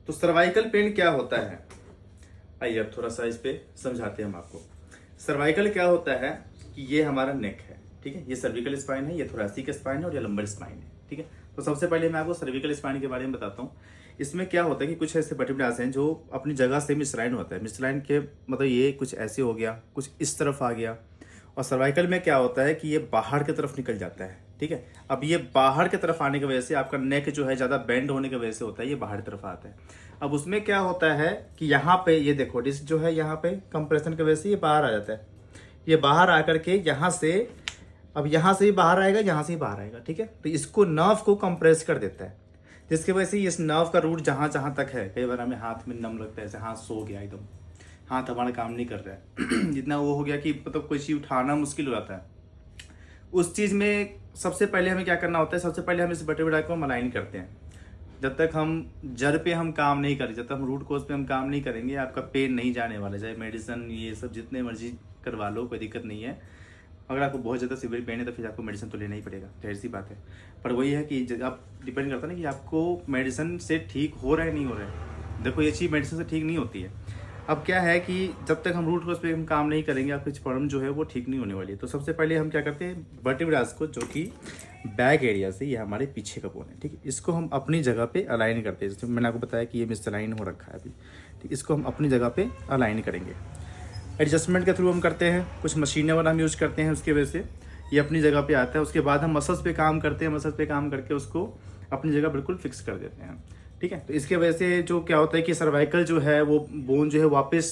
तो cervical pain क्या होता है, आइए अब थोड़ा सा इस पे समझाते हैं हम आपको। सर्वाइकल क्या होता है कि ये हमारा नेक है, ठीक है, ये सर्विकल स्पाइन है, ये थोरैसिक स्पाइन है और ये लंबर स्पाइन है, ठीक है। तो सबसे पहले मैं आपको सर्विकल स्पाइन के बारे में बताता हूँ। इसमें क्या होता है कि कुछ ऐसे वर्टिब्रास हैं जो अपनी जगह से मिसलाइन होता है। मिसलाइन के मतलब ये कुछ ऐसे हो गया, कुछ इस तरफ आ गया, और सर्वाइकल में क्या होता है कि ये बाहर की तरफ निकल जाता है, ठीक है। अब ये बाहर की तरफ आने की वजह से आपका नेक जो है ज़्यादा बेंड होने की वजह से होता है, ये बाहर की तरफ आता है। अब उसमें क्या होता है कि यहाँ पे ये देखो डिस्क जो है यहाँ पे कंप्रेशन की वजह से ये बाहर आ जाता है। ये बाहर आकर के यहाँ से, अब यहाँ से भी बाहर आएगा, यहाँ से भी बाहर आएगा, ठीक है। तो इसको नर्व को कंप्रेस कर देता है, जिसकी वजह से इस नर्व का रूट जहाँ जहाँ तक है, कई बार हमें हाथ में नम लगता है, जैसे हाथ सो गया एकदम, हाथ हमारा काम नहीं कर रहा है जितना वो हो गया कि मतलब कोई चीज़ उठाना मुश्किल हो जाता है। उस चीज़ में सबसे पहले हमें क्या करना होता है, सबसे पहले हम इस वर्टिब्रा को अलाइन करते हैं। जब तक हम जड़ पे हम काम नहीं करें, जब तक हम रूट कोज पे हम काम नहीं करेंगे, आपका पेन नहीं जाने वाला। चाहे मेडिसिन ये सब जितने मर्जी करवा लो, कोई दिक्कत नहीं है। अगर आपको बहुत ज़्यादा सीवियर पेन है तो फिर आपको मेडिसिन तो लेना ही पड़ेगा, जाहिर सी बात है। पर वही है कि आप डिपेंड करता है ना कि आपको मेडिसिन से ठीक हो रहा है नहीं हो रहा है। देखो ये चीज़ मेडिसिन से ठीक नहीं होती है। अब क्या है कि जब तक हम रूट कोज पे हम काम नहीं करेंगे, आपकी प्रॉब्लम जो है वो ठीक नहीं होने वाली है। तो सबसे पहले हम क्या करते हैं, वर्टिब्रास को, जो कि बैक एरिया से, ये हमारे पीछे का बोन है, ठीक है, इसको हम अपनी जगह पे अलाइन करते हैं। जैसे मैंने आपको बताया कि ये मिसअलाइन हो रखा है अभी, ठीक, इसको हम अपनी जगह पे अलाइन करेंगे। एडजस्टमेंट के थ्रू हम करते हैं, कुछ मशीनें वाला हम यूज़ करते हैं, उसकी वजह से ये अपनी जगह पे आता है। उसके बाद हम मसल्स पे काम करते हैं, मसल्स पे काम करके उसको अपनी जगह बिल्कुल फिक्स कर देते हैं, ठीक है। तो इसके वजह से जो क्या होता है कि सर्वाइकल जो है वो बोन जो है वापस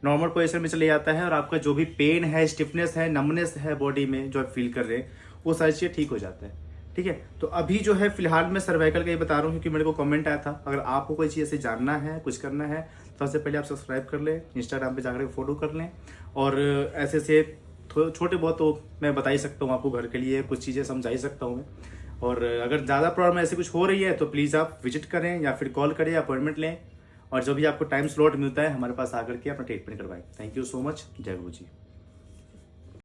नॉर्मल पोजीशन में चले जाता है, और आपका जो भी पेन है, स्टिफनेस है, नमनेस है बॉडी में जो आप फील कर रहे हैं, वो सारी चीज़ें ठीक हो जाता है, ठीक है। तो अभी जो है फिलहाल मैं सर्वाइकल का ही बता रहा हूँ क्योंकि मेरे को कमेंट आया था। अगर आपको कोई चीज़ ऐसे जानना है, कुछ करना है, तो सबसे पहले आप सब्सक्राइब कर लें, इंस्टाग्राम पे जाकर फॉलो कर लें। और ऐसे से छोटे बहुत तो मैं बता ही सकता हूँ आपको, घर के लिए कुछ चीज़ें समझा ही सकता हूँ मैं। और अगर ज़्यादा प्रॉब्लम ऐसे कुछ हो रही है तो प्लीज़ आप विजिट करें या फिर कॉल करें, अपॉइंटमेंट लें, और जो भी आपको टाइम स्लॉट मिलता है हमारे पास आकर के अपना ट्रीटमेंट करवाएं। Thank you so much. जय गुरु जी।